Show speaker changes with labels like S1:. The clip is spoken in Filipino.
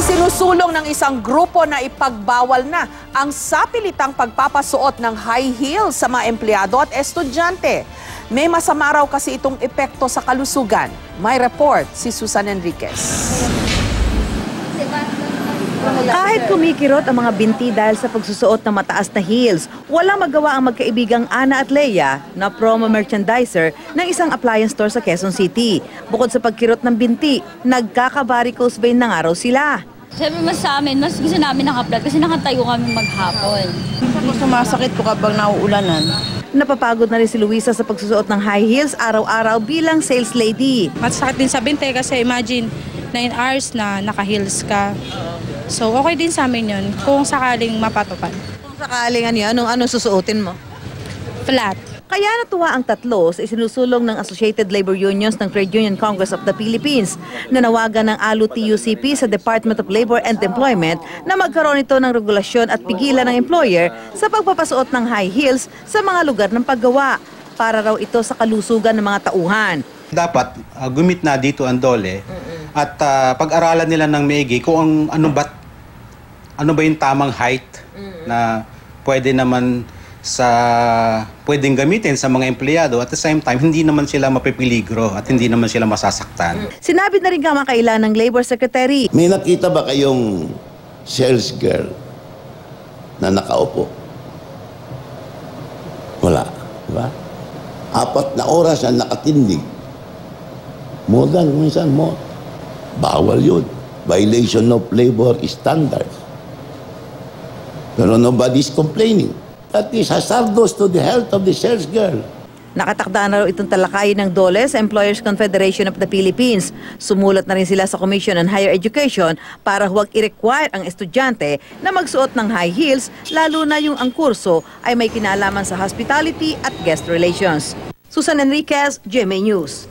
S1: Isinusulong ng isang grupo na ipagbawal na ang sapilitang pagpapasuot ng high heels sa mga empleyado at estudyante. May masama raw kasi itong epekto sa kalusugan. May report si Susan Enriquez.
S2: Kahit kumikirot ang mga binti dahil sa pagsusuot ng mataas na heels, walang magawa ang magkaibigang Ana at Leia na promo merchandiser ng isang appliance store sa Quezon City. Bukod sa pagkirot ng binti, nagkaka-varicose vein na nga raw sila.
S3: Siyempre mas sa amin, mas gusto namin naka-flat kasi nakatayo kami maghapon.
S4: Sumasakit ko kapag nauulanan.
S2: Napapagod na rin si Luisa sa pagsusuot ng high heels araw-araw bilang sales lady.
S5: Masakit din sa binte kasi imagine 9 hours na naka-heels ka. So okay din sa amin yun kung sakaling mapatupad.
S2: Kung sakaling anong susuotin mo?
S5: Flat.
S2: Kaya natuwa ang tatlo sa isinusulong ng Associated Labor Unions ng Trade Union Congress of the Philippines na nawagan ng ALU-TUCP sa Department of Labor and Employment na magkaroon ito ng regulasyon at pigilan ng employer sa pagpapasuot ng high heels sa mga lugar ng paggawa para raw ito sa kalusugan ng mga tauhan.
S6: Dapat gumit na dito ang DOLE at pag-aralan nila ng maigi kung ano ba yung tamang height na pwedeng gamitin sa mga empleyado at the same time hindi naman sila mapipiligro at hindi naman sila masasaktan.
S2: Sinabi na rin kamakailan ng Labor Secretary.
S7: May nakita ba kayong sales girl na nakaupo? Wala. Diba? 4 na oras na nakatindig. Minsan more. Bawal yun. Violation of labor standards. Pero nobody's complaining. That is hazardous to the health of the sales girl.
S2: Nakatakda na raw itong talakayin ng DOLE sa Employers Confederation of the Philippines. Sumulat na rin sila sa Commission on Higher Education para huwag i-require ang estudyante na magsuot ng high heels, lalo na yung ang kurso ay may kinalaman sa hospitality at guest relations. Susan Enriquez, GMA News.